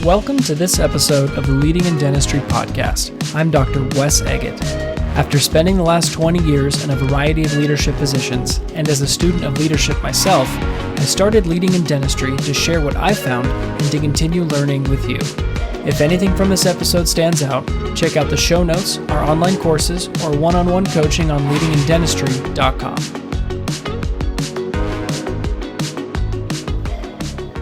Welcome to this episode of the Leading in Dentistry podcast. I'm Dr. Wes Eggett. After spending the last 20 years in a variety of leadership positions, and as a student of leadership myself, I started Leading in Dentistry to share what I found and to continue learning with you. If anything from this episode stands out, check out the show notes, our online courses, or one-on-one coaching on leadingindentistry.com.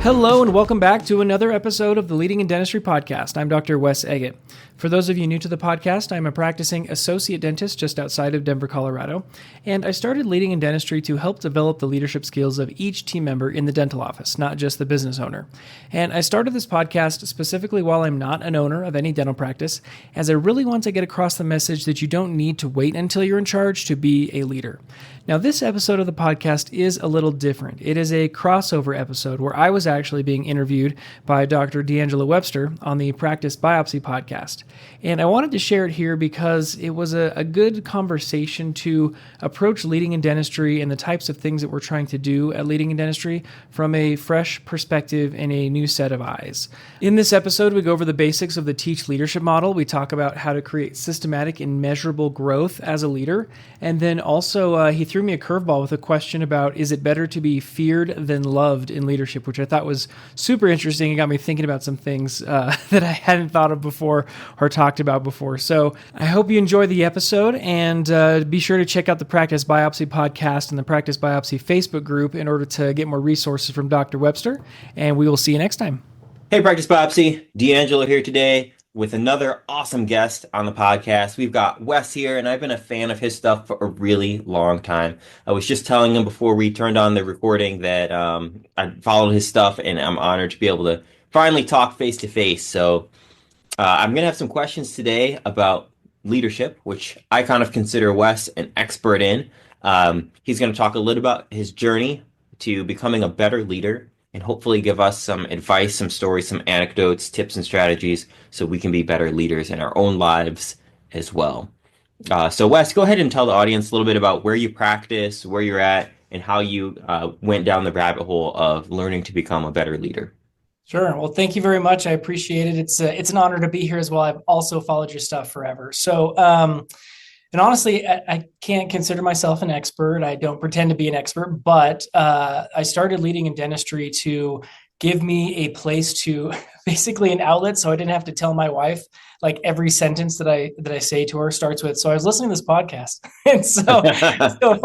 Hello and welcome back to another episode of the Leading in Dentistry podcast. I'm Dr. Wes Eggett. For those of you new to the podcast, I'm a practicing associate dentist just outside of Denver, Colorado, and I started Leading in Dentistry to help develop the leadership skills of each team member in the dental office, not just the business owner. And I started this podcast specifically while I'm not an owner of any dental practice, as I really want to get across the message that you don't need to wait until you're in charge to be a leader. Now, this episode of the podcast is a little different. It is a crossover episode where I was actually being interviewed by Dr. DeAngelo Webster on the Practice Biopsy podcast. And I wanted to share it here because it was a good conversation to approach Leading in Dentistry and the types of things that we're trying to do at Leading in Dentistry from a fresh perspective and a new set of eyes. In this episode, we go over the basics of the Teach Leadership model. We talk about how to create systematic and measurable growth as a leader. And then also, he threw me a curveball with a question about, is it better to be feared than loved in leadership, which I thought was super interesting. It got me thinking about some things that I hadn't thought of before or talked about before. So I hope you enjoy the episode, and be sure to check out the Practice Biopsy podcast and the Practice Biopsy Facebook group in order to get more resources from Dr. Webster, and we will see you next time. Hey, Practice Biopsy, DeAngelo here today with another awesome guest on the podcast. We've got Wes here, and I've been a fan of his stuff for a really long time. I was just telling him before we turned on the recording that I followed his stuff, and I'm honored to be able to finally talk face-to-face. So I'm going to have some questions today about leadership, which I kind of consider Wes an expert in. He's going to talk a little about his journey to becoming a better leader, and hopefully give us some advice, some stories, some anecdotes, tips, and strategies so we can be better leaders in our own lives as well. So Wes, go ahead and tell the audience a little bit about where you practice, where you're at, and how you went down the rabbit hole of learning to become a better leader. Sure. Well, thank you very much. I appreciate it. It's an honor to be here as well. I've also followed your stuff forever. So, and honestly, I can't consider myself an expert. I don't pretend to be an expert, but I started Leading in Dentistry to give me a place to basically an outlet, so I didn't have to tell my wife like every sentence that I say to her starts with. So I was listening to this podcast, and so if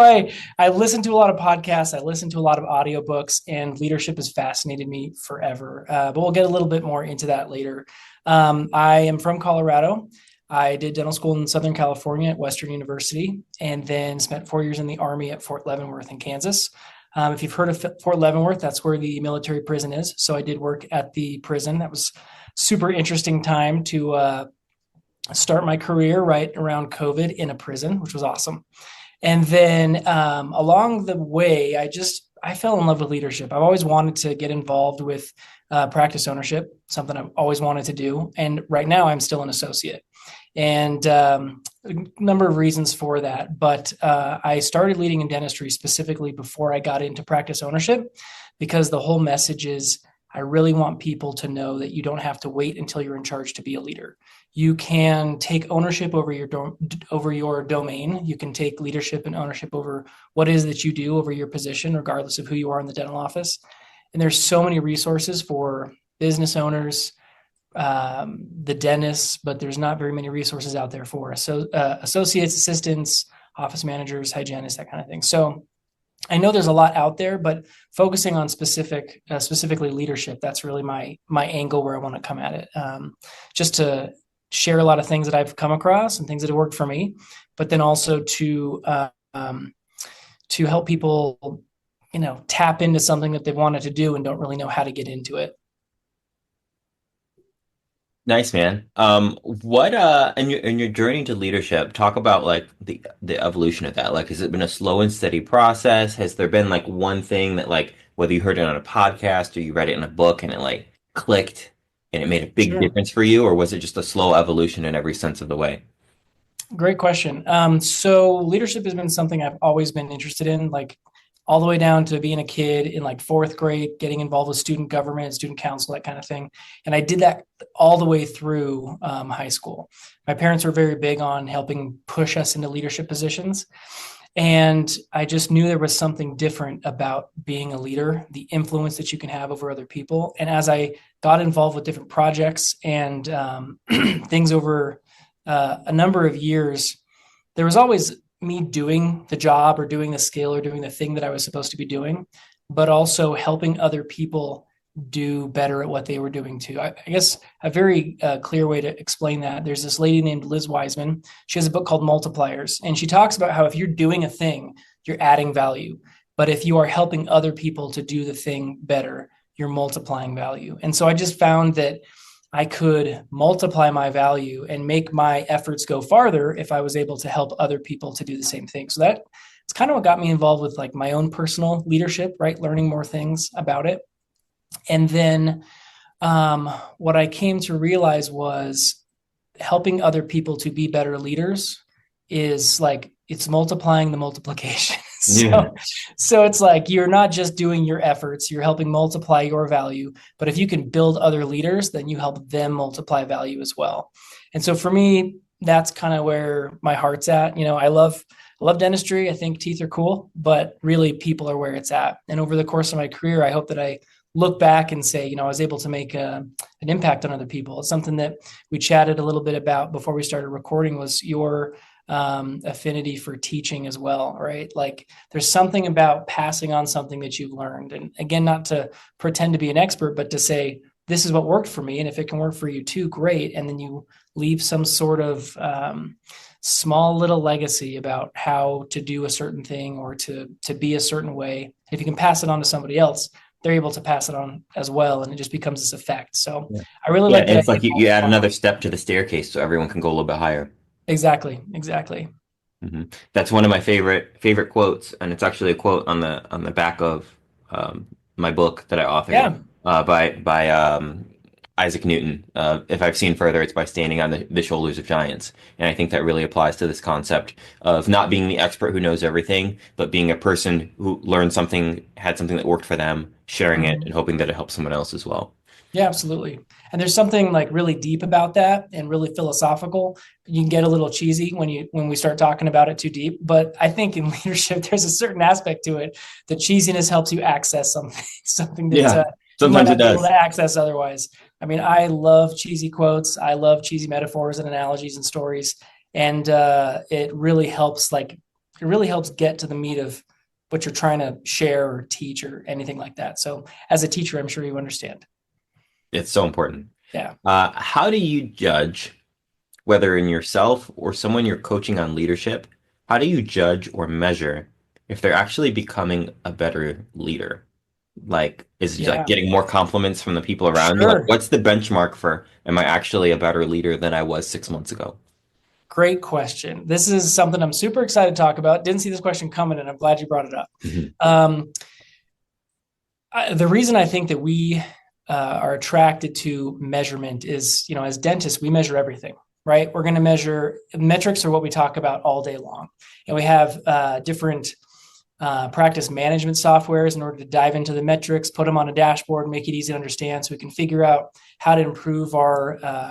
I listen to a lot of podcasts, I listen to a lot of audiobooks, and leadership has fascinated me forever. But we'll get a little bit more into that later. I am from Colorado. I did dental school in Southern California at Western University, and then spent 4 years in the Army at Fort Leavenworth in Kansas. If you've heard of Fort Leavenworth, that's where the military prison is. So I did work at the prison. That was super interesting time to start my career right around COVID in a prison, which was awesome. And then along the way, I fell in love with leadership. I've always wanted to get involved with practice ownership, something I've always wanted to do. And right now I'm still an associate. And a number of reasons for that. But I started Leading in Dentistry specifically before I got into practice ownership, because the whole message is I really want people to know that you don't have to wait until you're in charge to be a leader. You can take ownership over your domain. You can take leadership and ownership over what it is that you do over your position, regardless of who you are in the dental office. And there's so many resources for business owners, the dentists, but there's not very many resources out there for associates, assistants, office managers, hygienists, that kind of thing. So I know there's a lot out there, but focusing on specifically leadership, that's really my angle where I want to come at it. Just to share a lot of things that I've come across and things that have worked for me, but then also to help people, tap into something that they've wanted to do and don't really know how to get into it. Nice, man. What in your journey to leadership, talk about like the evolution of that. Like, has it been a slow and steady process? Has there been like one thing that, like, whether you heard it on a podcast or you read it in a book and it like clicked and it made a big difference for you, or was it just a slow evolution in every sense of the way? Great question. So leadership has been something I've always been interested in. Like all the way down to being a kid in like fourth grade, getting involved with student government, student council, that kind of thing. And I did that all the way through high school. My parents were very big on helping push us into leadership positions. And I just knew there was something different about being a leader, the influence that you can have over other people. And as I got involved with different projects and things over a number of years, there was always me doing the job or doing the skill or doing the thing that I was supposed to be doing, but also helping other people do better at what they were doing too. I guess a very clear way to explain that, there's this lady named Liz Wiseman. She has a book called Multipliers, and she talks about how if you're doing a thing, you're adding value. But if you are helping other people to do the thing better, you're multiplying value. And so I just found that I could multiply my value and make my efforts go farther if I was able to help other people to do the same thing. So that's kind of what got me involved with like my own personal leadership, right? Learning more things about it. And then what I came to realize was helping other people to be better leaders is like, it's multiplying the multiplication. So it's like, you're not just doing your efforts, you're helping multiply your value. But if you can build other leaders, then you help them multiply value as well. And so for me, that's kind of where my heart's at. I love dentistry. I think teeth are cool, but really people are where it's at. And over the course of my career, I hope that I look back and say, I was able to make an impact on other people. It's something that we chatted a little bit about before we started recording, was your affinity for teaching as well, right? Like there's something about passing on something that you've learned. And again, not to pretend to be an expert, but to say, this is what worked for me. And if it can work for you too, great. And then you leave some sort of small little legacy about how to do a certain thing or to be a certain way. If you can pass it on to somebody else, they're able to pass it on as well. And it just becomes this effect. So I really like that. It's like you add another step to the staircase so everyone can go a little bit higher. Exactly. Mm-hmm. That's one of my favorite quotes, and it's actually a quote on the back of my book that I authored by Isaac Newton. If I've seen further, it's by standing on the shoulders of giants, and I think that really applies to this concept of not being the expert who knows everything, but being a person who learned something, had something that worked for them, sharing it, and hoping that it helps someone else as well. Yeah, absolutely. And there's something like really deep about that and really philosophical. You can get a little cheesy when we start talking about it too deep. But I think in leadership, there's a certain aspect to it. The cheesiness helps you access something that you might not be able to access otherwise. I mean, I love cheesy quotes. I love cheesy metaphors and analogies and stories. And it really helps get to the meat of what you're trying to share or teach or anything like that. So as a teacher, I'm sure you understand. It's so important. Yeah. How do you judge, whether in yourself or someone you're coaching on leadership, how do you judge or measure if they're actually becoming a better leader? Like, is it like getting more compliments from the people around you? Like, what's the benchmark for, am I actually a better leader than I was 6 months ago? Great question. This is something I'm super excited to talk about. Didn't see this question coming, and I'm glad you brought it up. Mm-hmm. The reason I think that we are attracted to measurement is, as dentists, we measure everything, right? We're going to measure, metrics are what we talk about all day long. And we have different practice management softwares in order to dive into the metrics, put them on a dashboard, make it easy to understand so we can figure out how to improve our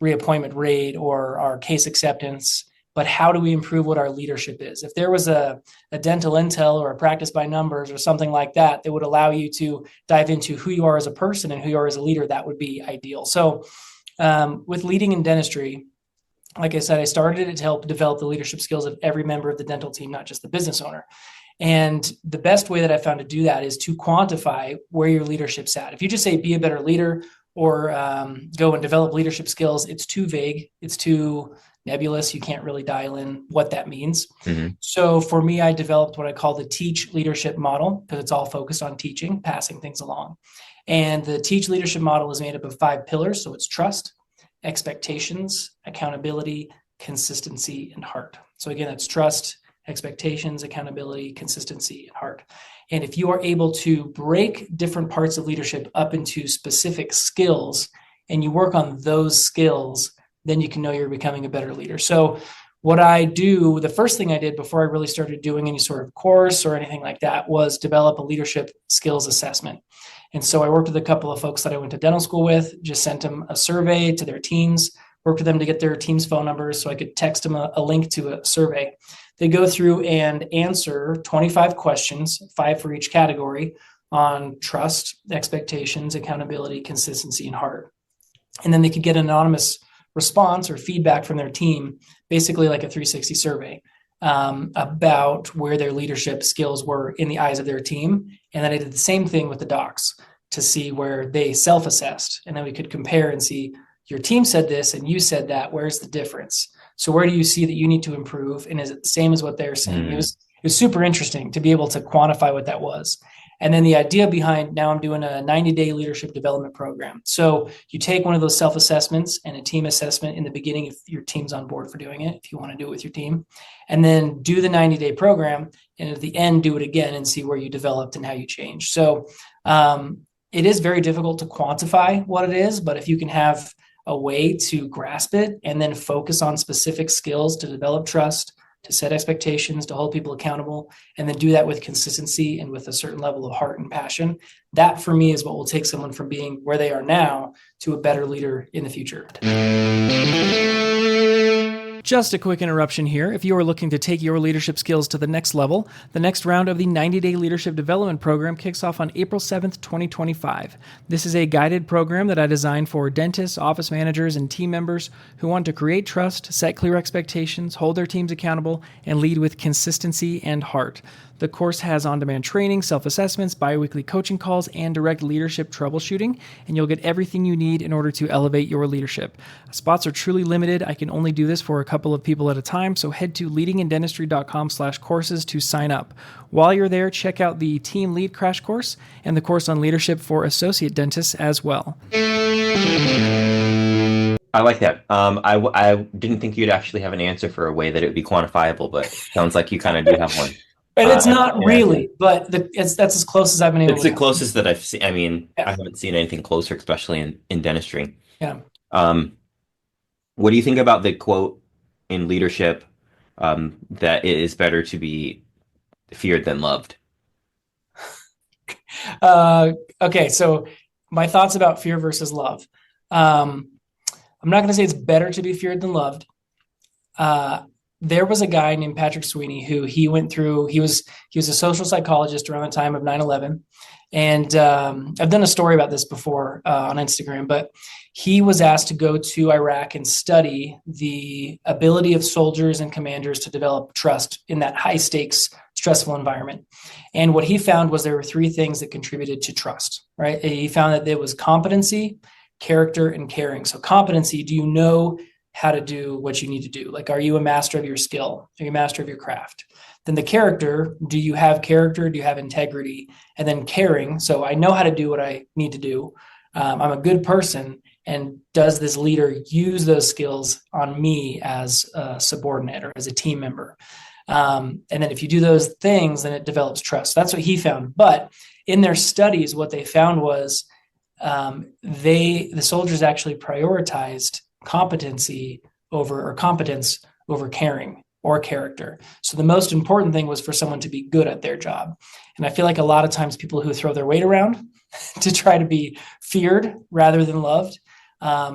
reappointment rate or our case acceptance. But how do we improve what our leadership is? If there was a dental intel or a practice by numbers or something like that would allow you to dive into who you are as a person and who you are as a leader, that would be ideal. So with leading in dentistry, like I said, I started it to help develop the leadership skills of every member of the dental team, not just the business owner. And the best way that I found to do that is to quantify where your leadership's at. If you just say, be a better leader or go and develop leadership skills, it's too vague. It's too nebulous. You can't really dial in what that means. Mm-hmm. So for me, I developed what I call the teach leadership model because it's all focused on teaching, passing things along. And the teach leadership model is made up of 5 pillars. So it's trust, expectations, accountability, consistency, and heart. So again, it's trust, expectations, accountability, consistency, and heart. And if you are able to break different parts of leadership up into specific skills and you work on those skills, then you can know you're becoming a better leader. So what I do, the first thing I did before I really started doing any sort of course or anything like that was develop a leadership skills assessment. And so I worked with a couple of folks that I went to dental school with, just sent them a survey to their teams, worked with them to get their team's phone numbers so I could text them a link to a survey. They go through and answer 25 questions, 5 for each category, on trust, expectations, accountability, consistency, and heart. And then they could get an anonymous response or feedback from their team, basically like a 360 survey, about where their leadership skills were in the eyes of their team. And then I did the same thing with the docs to see where they self-assessed. And then we could compare and see, your team said this and you said that, where's the difference? So where do you see that you need to improve? And is it the same as what they're saying? It was super interesting to be able to quantify what that was. And then the idea behind, now I'm doing a 90-day leadership development program. So you take one of those self-assessments and a team assessment in the beginning, if your team's on board for doing it, if you want to do it with your team, and then do the 90-day program. And at the end, do it again and see where you developed and how you changed. So it is very difficult to quantify what it is, but if you can have a way to grasp it and then focus on specific skills to develop trust, to set expectations, to hold people accountable, and then do that with consistency and with a certain level of heart and passion. That for me is what will take someone from being where they are now to a better leader in the future. Just a quick interruption here. If you are looking to take your leadership skills to the next level, the next round of the 90-day leadership development program kicks off on April 7th, 2025. This is a guided program that I designed for dentists, office managers, and team members who want to create trust, set clear expectations, hold their teams accountable, and lead with consistency and heart. The course has on-demand training, self-assessments, bi-weekly coaching calls, and direct leadership troubleshooting, and you'll get everything you need in order to elevate your leadership. Spots are truly limited. I can only do this for a couple of people at a time, so head to leadingindentistry.com/courses to sign up. While you're there, check out the Team Lead Crash Course and the course on leadership for associate dentists as well. I like that. I didn't think you'd actually have an answer for a way that it would be quantifiable, but it sounds like you kind of do have one. And it's not really, but that's as close as I've been able to. It's the closest that I've seen. I mean, I haven't seen anything closer, especially in dentistry. Yeah. What do you think about the quote in leadership, that it is better to be feared than loved? Okay, so my thoughts about fear versus love. I'm not going to say it's better to be feared than loved. There was a guy named Patrick Sweeney who he was a social psychologist around the time of 9/11. And I've done a story about this before on Instagram, but he was asked to go to Iraq and study the ability of soldiers and commanders to develop trust in that high stakes, stressful environment. And what he found was there were 3 things that contributed to trust, right? He found that there was competency, character, and caring. So competency, do you know how to do what you need to do? Like, are you a master of your skill? Are you a master of your craft? Then the character, do you have character? Do you have integrity? And then caring. So I know how to do what I need to do. I'm a good person. And does this leader use those skills on me as a subordinate or as a team member? And then if you do those things, then it develops trust. That's what he found. But in their studies, what they found was the soldiers actually prioritized competence over caring or character. So the most important thing was for someone to be good at their job. And I feel like a lot of times people who throw their weight around to try to be feared rather than loved,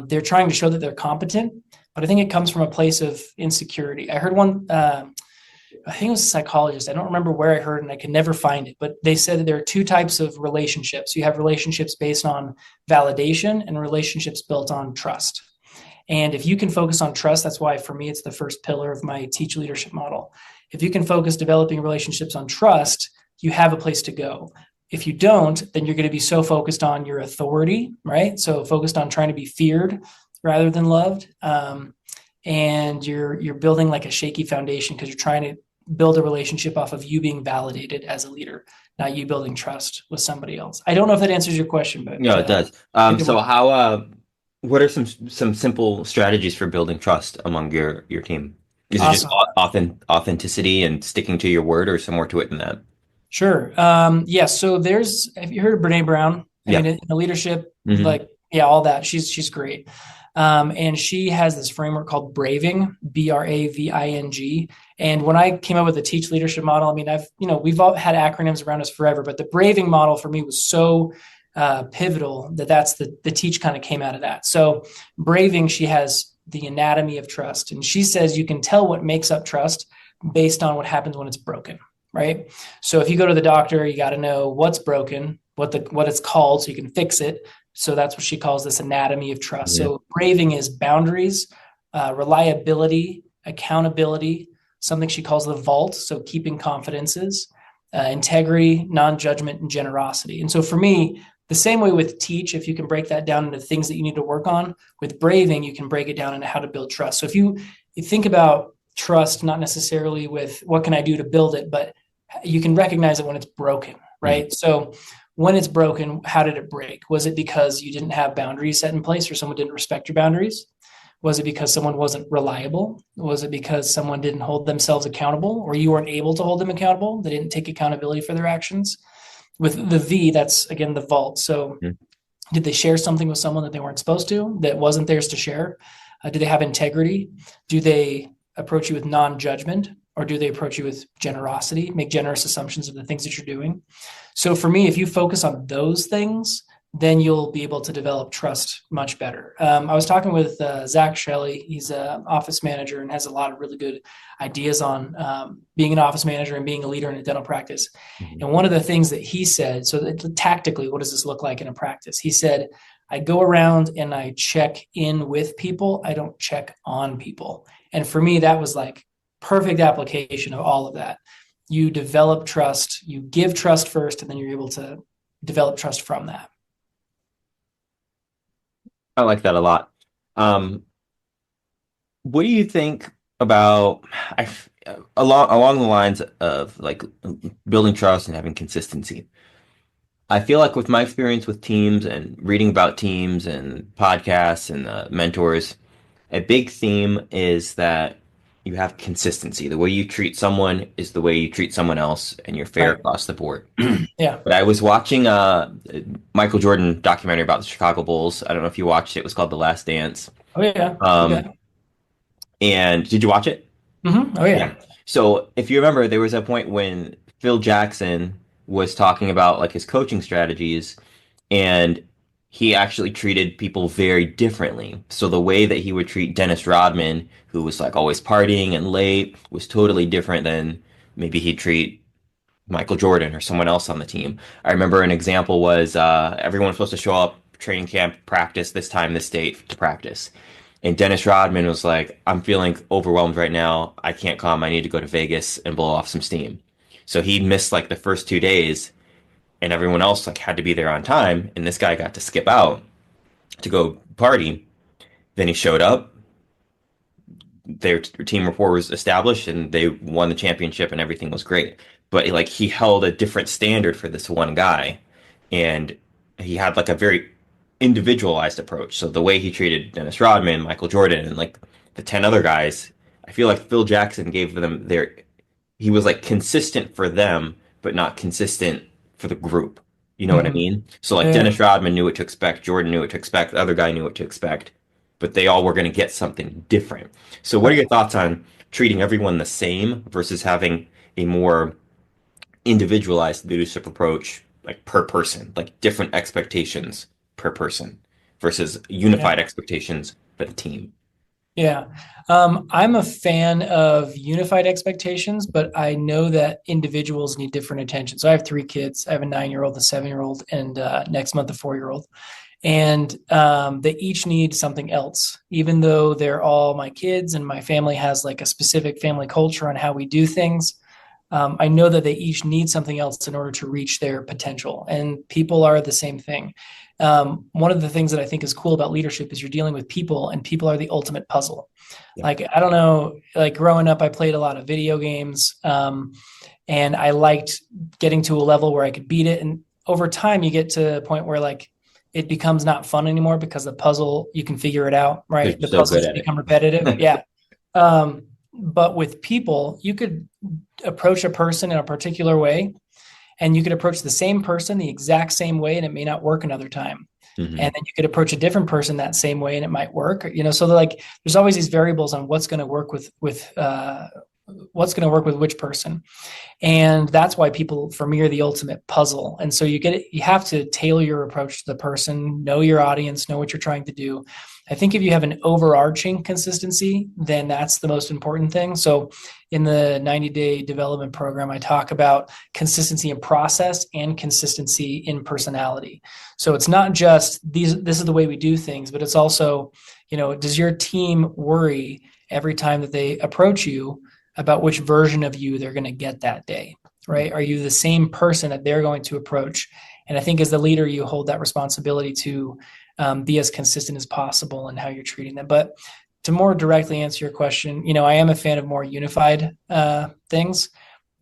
they're trying to show that they're competent, but I think it comes from a place of insecurity. I heard one, I think it was a psychologist. I don't remember where I heard it and I can never find it, but they said that there are 2 types of relationships. You have relationships based on validation and relationships built on trust. And if you can focus on trust, that's why for me, it's the first pillar of my teach leadership model. If you can focus developing relationships on trust, you have a place to go. If you don't, then you're going to be so focused on your authority, right? So focused on trying to be feared rather than loved. And you're building like a shaky foundation because you're trying to build a relationship off of you being validated as a leader, not you building trust with somebody else. I don't know if that answers your question, but no, it does. So what are some simple strategies for building trust among your team? Is it just authenticity and sticking to your word, or some more to it than that? Sure. Yes. So have you heard of Brene Brown? I mean, in the leadership, all that. She's great. And she has this framework called Braving, Braving. And when I came up with the teach leadership model, I mean, we've all had acronyms around us forever, but the Braving model for me was so pivotal that's the teach kind of came out of that. So Braving, she has the anatomy of trust, and she says you can tell what makes up trust based on what happens when it's broken, right? So if you go to the doctor, you got to know what's broken, what it's called, so you can fix it. So that's what she calls this anatomy of trust. Mm-hmm. So Braving is boundaries, reliability, accountability, something she calls the vault, so keeping confidences, integrity, non-judgment, and generosity. And so for me, the same way with teach, if you can break that down into things that you need to work on, with Braving, you can break it down into how to build trust. So if you think about trust, not necessarily with what can I do to build it, but you can recognize it when it's broken, right? Mm-hmm. So when it's broken, how did it break? Was it because you didn't have boundaries set in place or someone didn't respect your boundaries? Was it because someone wasn't reliable? Was it because someone didn't hold themselves accountable, or you weren't able to hold them accountable? They didn't take accountability for their actions. With the V, that's again the vault. So did they share something with someone that they weren't supposed to, that wasn't theirs to share? Do they have integrity? Do they approach you with non-judgment, or do they approach you with generosity, make generous assumptions of the things that you're doing? So for me, if you focus on those things, then you'll be able to develop trust much better. I was talking with Zach Shelley. He's an office manager and has a lot of really good ideas on being an office manager and being a leader in a dental practice. Mm-hmm. And one of the things that he said, so that tactically, what does this look like in a practice? He said, I go around and I check in with people. I don't check on people. And for me, that was like perfect application of all of that. You develop trust, you give trust first, and then you're able to develop trust from that. I like that a lot. What do you think about along the lines of like building trust and having consistency? I feel like with my experience with teams and reading about teams and podcasts and mentors, a big theme is that you have consistency. The way you treat someone is the way you treat someone else, and you're fair across the board. Yeah. But I was watching a Michael Jordan documentary about the Chicago Bulls. I don't know if you watched it. It was called The Last Dance. Oh, yeah. And did you watch it? Mm-hmm. Oh, yeah. So if you remember, there was a point when Phil Jackson was talking about like his coaching strategies, and he actually treated people very differently. So the way that he would treat Dennis Rodman, who was like always partying and late, was totally different than maybe he'd treat Michael Jordan or someone else on the team. I remember an example was everyone was supposed to show up training camp, practice this time, this date to practice. And Dennis Rodman was like, I'm feeling overwhelmed right now. I can't come. I need to go to Vegas and blow off some steam. So he missed like the first 2 days, and everyone else like had to be there on time, and this guy got to skip out to go party. Then he showed up, their team rapport was established, and they won the championship, and everything was great. But like he held a different standard for this one guy, and he had like a very individualized approach. So the way he treated Dennis Rodman, Michael Jordan, and like the 10 other guys, I feel like Phil Jackson gave them he was like consistent for them, but not consistent for the group. You know what I mean? So like Dennis Rodman knew what to expect, Jordan knew what to expect, the other guy knew what to expect, but they all were going to get something different. So what are your thoughts on treating everyone the same versus having a more individualized leadership approach, like per person, like different expectations per person versus unified expectations for the team? Yeah. I'm a fan of unified expectations, but I know that individuals need different attention. So I have 3 kids. I have a 9-year-old, a 7-year-old, and next month a 4-year-old. And they each need something else, even though they're all my kids and my family has like a specific family culture on how we do things. I know that they each need something else in order to reach their potential, and people are the same thing. One of the things that I think is cool about leadership is you're dealing with people, and people are the ultimate puzzle. Yeah. Like, I don't know, like growing up, I played a lot of video games, and I liked getting to a level where I could beat it. And over time, you get to a point where like it becomes not fun anymore because the puzzle, you can figure it out, right? The puzzles become repetitive. Yeah. But with people, you could approach a person in a particular way, and you could approach the same person the exact same way, and it may not work another time. Mm-hmm. And then you could approach a different person that same way and it might work, so there's always these variables on what's going to work with what's going to work with which person. And that's why people, for me, are the ultimate puzzle. And so you have to tailor your approach to the person, know your audience, know what you're trying to do. I think if you have an overarching consistency, then that's the most important thing. So in the 90-day development program, I talk about consistency in process and consistency in personality. So it's not just this is the way we do things, but it's also, does your team worry every time that they approach you about which version of you they're going to get that day, right? Are you the same person that they're going to approach? And I think as the leader, you hold that responsibility to be as consistent as possible in how you're treating them. But to more directly answer your question, I am a fan of more unified things,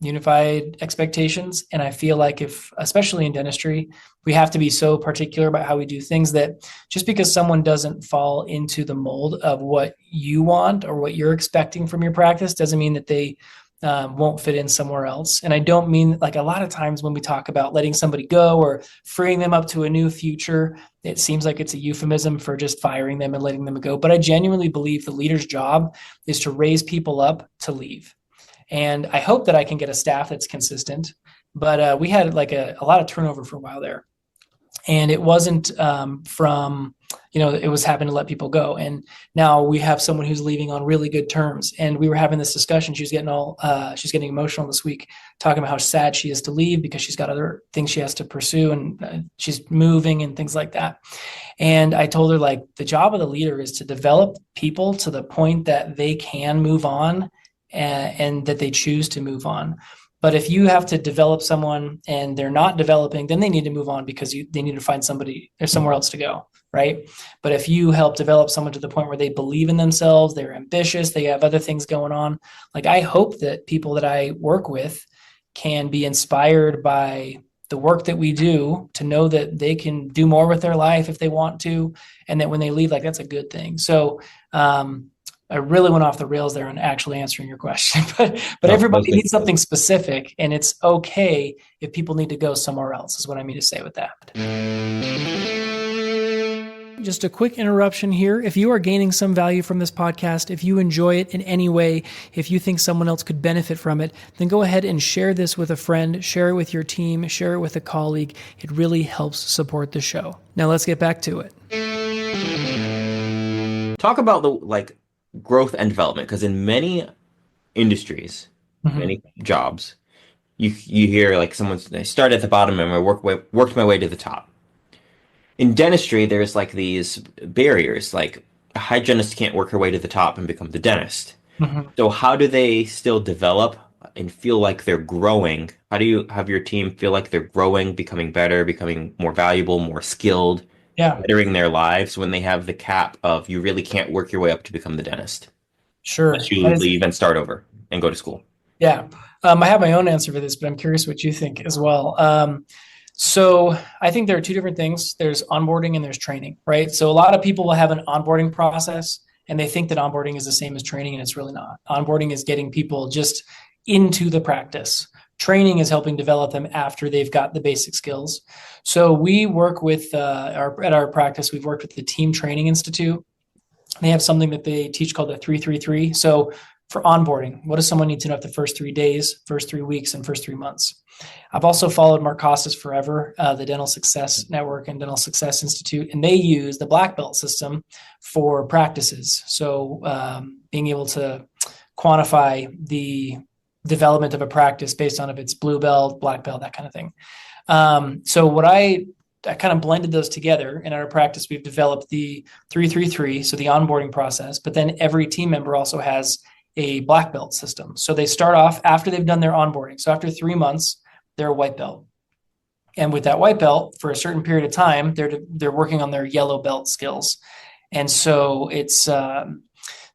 unified expectations. And I feel like especially in dentistry, we have to be so particular about how we do things that just because someone doesn't fall into the mold of what you want or what you're expecting from your practice doesn't mean that they won't fit in somewhere else. And I don't mean, like, a lot of times when we talk about letting somebody go or freeing them up to a new future, it seems like it's a euphemism for just firing them and letting them go. But I genuinely believe the leader's job is to raise people up to leave. And I hope that I can get a staff that's consistent, but we had a lot of turnover for a while there. And it wasn't it was happening to let people go. And now we have someone who's leaving on really good terms. And we were having this discussion. She's getting emotional this week, talking about how sad she is to leave because she's got other things she has to pursue and she's moving and things like that. And I told her, the job of the leader is to develop people to the point that they can move on and that they choose to move on. But if you have to develop someone and they're not developing, then they need to move on because they need to find somebody or somewhere else to go, right? But if you help develop someone to the point where they believe in themselves, they're ambitious, they have other things going on, I hope that people that I work with can be inspired by the work that we do to know that they can do more with their life if they want to, and that when they leave, that's a good thing. So I really went off the rails there on actually answering your question, but everybody needs something specific, and it's okay if people need to go somewhere else, is what I mean to say with that. Just a quick interruption here. If you are gaining some value from this podcast, if you enjoy it in any way, if you think someone else could benefit from it, then go ahead and share this with a friend, share it with your team, share it with a colleague. It really helps support the show. Now let's get back to it. Talk about the growth and development, because in many industries, many jobs, you hear I started at the bottom and I worked my way to the top. In dentistry, there's these barriers, a hygienist can't work her way to the top and become the dentist. So how do they still develop and feel like they're growing? How do you have your team feel like they're growing, becoming better, becoming more valuable, more skilled? Bettering their lives when they have the cap of you really can't work your way up to become the dentist. Sure. Unless you leave and start over and go to school. Yeah. I have my own answer for this, but I'm curious what you think as well. So I think there are two different things. There's onboarding and there's training, right? So a lot of people will have an onboarding process and they think that onboarding is the same as training, and it's really not. Onboarding is getting people just into the practice. Training is helping develop them after they've got the basic skills. So we work with at our practice, we've worked with the Team Training Institute. They have something that they teach called the 3-3-3. So for onboarding, what does someone need to know at the first 3 days, first 3 weeks, and first 3 months? I've also followed Mark Costas forever, the Dental Success Network and Dental Success Institute, and they use the black belt system for practices. So being able to quantify the development of a practice based on if it's blue belt, black belt, that kind of thing. So what I kind of blended those together. In our practice, we've developed the 3-3-3, so the onboarding process, but then every team member also has a black belt system. So they start off after they've done their onboarding. So after 3 months, they're a white belt. And with that white belt, for a certain period of time, they're working on their yellow belt skills. And so it's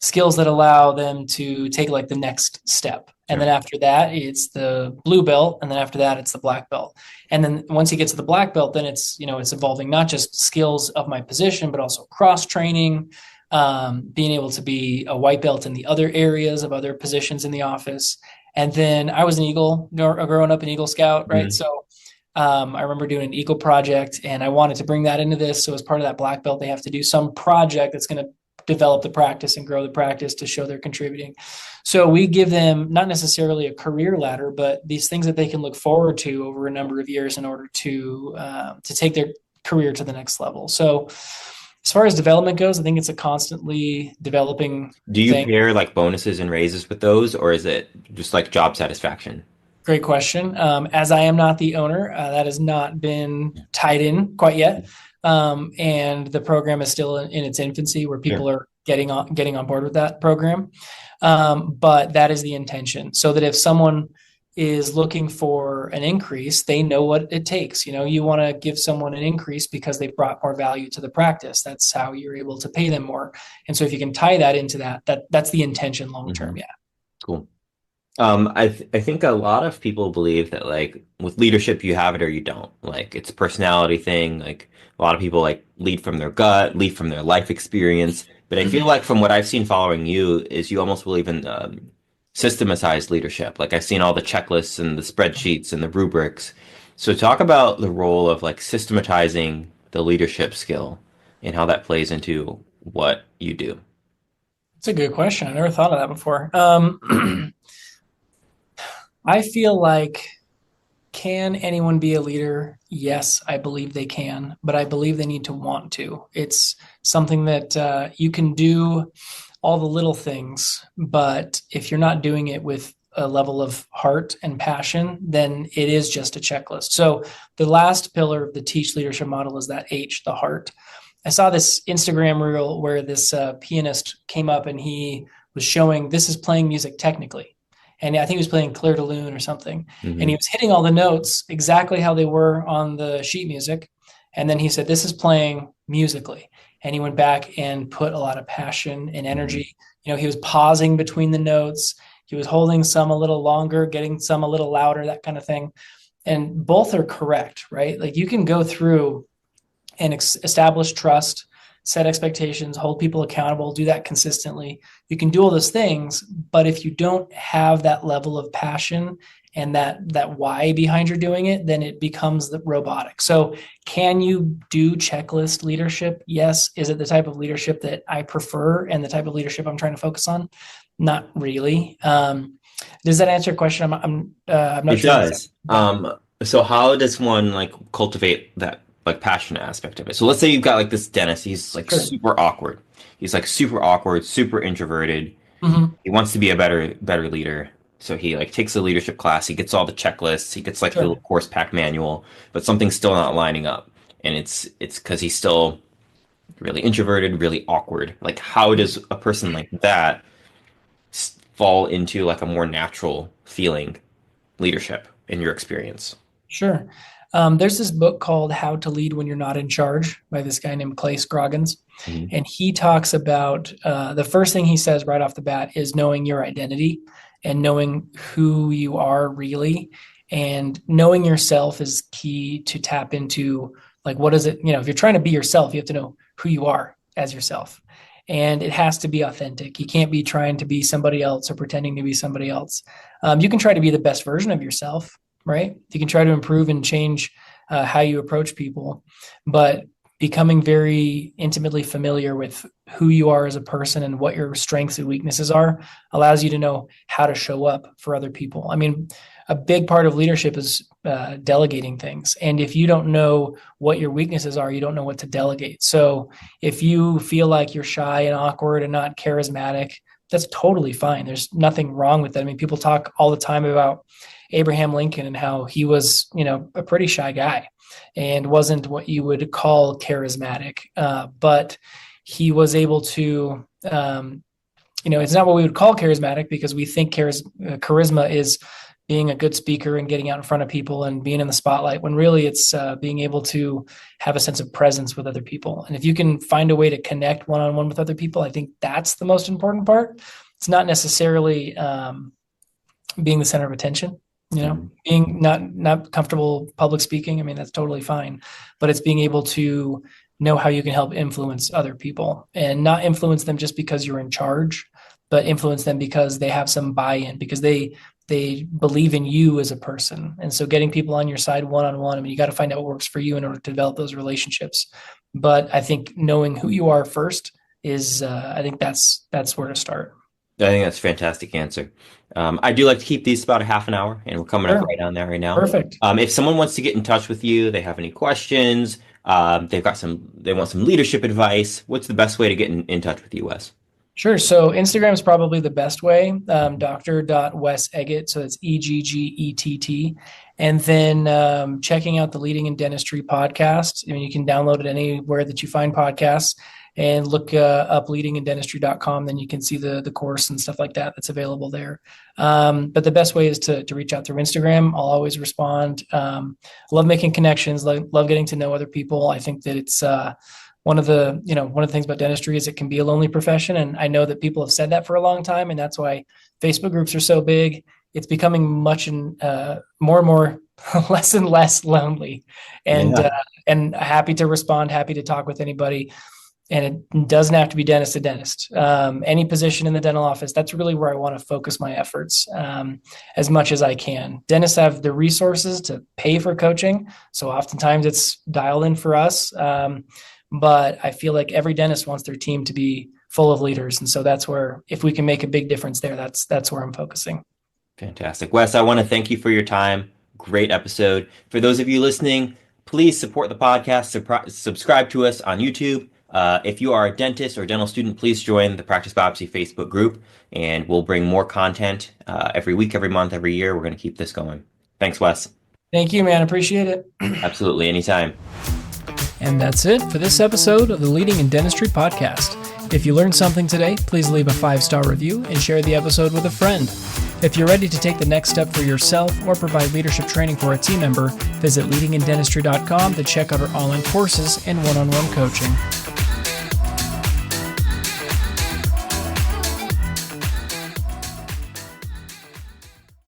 skills that allow them to take the next step. And then after that, it's the blue belt. And then after that, it's the black belt. And then once he gets to the black belt, then it's involving not just skills of my position, but also cross training, being able to be a white belt in the other areas of other positions in the office. And then I was an Eagle, growing up an Eagle Scout, right? So I remember doing an eagle project, and I wanted to bring that into this. So as part of that black belt, they have to do some project that's going to develop the practice and grow the practice to show they're contributing. So we give them not necessarily a career ladder, but these things that they can look forward to over a number of years in order to take their career to the next level. So as far as development goes, I think it's a constantly developing Do you thing. pair like bonuses and raises with those, or is it just like job satisfaction? Great question. As I am not the owner, that has not been tied in quite yet. And the program is still in its infancy where people are getting on board with that program. But that is the intention, so that if someone is looking for an increase, they know what it takes. You want to give someone an increase because they've brought more value to the practice. That's how you're able to pay them more. And so if you can tie that into that's the intention long term. Yeah. Cool. I think a lot of people believe that like with leadership you have it or you don't. Like it's a personality thing. Like a lot of people like lead from their gut, lead from their life experience. But I feel like from what I've seen following you is you almost believe in systematized leadership. Like I've seen all the checklists and the spreadsheets and the rubrics. So talk about the role of like systematizing the leadership skill and how that plays into what you do. It's a good question. I never thought of that before. I feel like, can anyone be a leader? Yes, I believe they can, but I believe they need to want to. It's something that you can do all the little things, but if you're not doing it with a level of heart and passion, then it is just a checklist. So the last pillar of the Teach leadership model is that H, the heart. I saw this Instagram reel where this pianist came up and he was showing this is playing music technically. And I think he was playing Clair de Lune or something. Mm-hmm. And he was hitting all the notes exactly how they were on the sheet music. And then he said, this is playing musically. And he went back and put a lot of passion and energy. He was pausing between the notes. He was holding some a little longer, getting some a little louder, that kind of thing. And both are correct, right? Like you can go through and establish trust, set expectations, hold people accountable, do that consistently. You can do all those things, but if you don't have that level of passion and that why behind your doing it, then it becomes the robotic. So can you do checklist leadership? Yes. Is it the type of leadership that I prefer and the type of leadership I'm trying to focus on? Not really. Does that answer your question? I'm not It sure. does. So how does one like cultivate that like passionate aspect of it? So let's say you've got like this dentist, he's like Sure. super awkward. He's like super awkward, super introverted. Mm-hmm. He wants to be a better leader. So he like takes a leadership class, he gets all the checklists, he gets like the Sure. little course pack manual, but something's still not lining up. And it's because he's still really introverted, really awkward. Like how does a person like that fall into like a more natural feeling leadership in your experience? Sure. There's this book called How to Lead When You're Not in Charge by this guy named Clay Scroggins. Mhm. And he talks about the first thing he says right off the bat is knowing your identity and knowing who you are really. And knowing yourself is key to tap into like, what is it? If you're trying to be yourself, you have to know who you are as yourself. And it has to be authentic. You can't be trying to be somebody else or pretending to be somebody else. You can try to be the best version of yourself, right? You can try to improve and change how you approach people, but becoming very intimately familiar with who you are as a person and what your strengths and weaknesses are allows you to know how to show up for other people. I mean, a big part of leadership is delegating things. And if you don't know what your weaknesses are, you don't know what to delegate. So if you feel like you're shy and awkward and not charismatic, that's totally fine. There's nothing wrong with that. I mean, people talk all the time about Abraham Lincoln and how he was, a pretty shy guy and wasn't what you would call charismatic. But he was able to, it's not what we would call charismatic because we think charisma is being a good speaker and getting out in front of people and being in the spotlight, when really it's being able to have a sense of presence with other people. And if you can find a way to connect one-on-one with other people, I think that's the most important part. It's not necessarily being the center of attention, being not comfortable public speaking. I mean, that's totally fine, but it's being able to know how you can help influence other people and not influence them just because you're in charge, but influence them because they have some buy-in, because they they believe in you as a person. And so getting people on your side one-on-one, I mean, you got to find out what works for you in order to develop those relationships. But I think knowing who you are first is, I think that's where to start. I think that's a fantastic answer. I do like to keep these about a half an hour, and we're coming up Sure. right on there right now. Perfect. If someone wants to get in touch with you, they have any questions, they want some leadership advice, what's the best way to get in touch with you, Wes? Sure. So Instagram is probably the best way. Dr.Wes Eggett. So it's Eggett. And then checking out the Leading in Dentistry podcast. I mean, you can download it anywhere that you find podcasts and look up leadingindentistry.com. Then you can see the course and stuff like that that's available there. But the best way is to reach out through Instagram. I'll always respond. Love making connections. Love getting to know other people. I think that it's one of the things about dentistry is it can be a lonely profession. And I know that people have said that for a long time. And that's why Facebook groups are so big. It's becoming much more and more less and less lonely, and happy to respond, happy to talk with anybody. And it doesn't have to be dentist to dentist. Any position in the dental office, that's really where I want to focus my efforts as much as I can. Dentists have the resources to pay for coaching. So oftentimes it's dialed in for us. But I feel like every dentist wants their team to be full of leaders. And so that's where, if we can make a big difference there, that's where I'm focusing. Fantastic. Wes, I want to thank you for your time. Great episode. For those of you listening, please support the podcast. Subscribe to us on YouTube. If you are a dentist or dental student, please join the Practice Biopsy Facebook group, and we'll bring more content every week, every month, every year. We're going to keep this going. Thanks, Wes. Thank you, man. Appreciate it. Absolutely. Anytime. And that's it for this episode of the Leading in Dentistry podcast. If you learned something today, please leave a 5-star review and share the episode with a friend. If you're ready to take the next step for yourself or provide leadership training for a team member, visit leadingindentistry.com to check out our online courses and one-on-one coaching.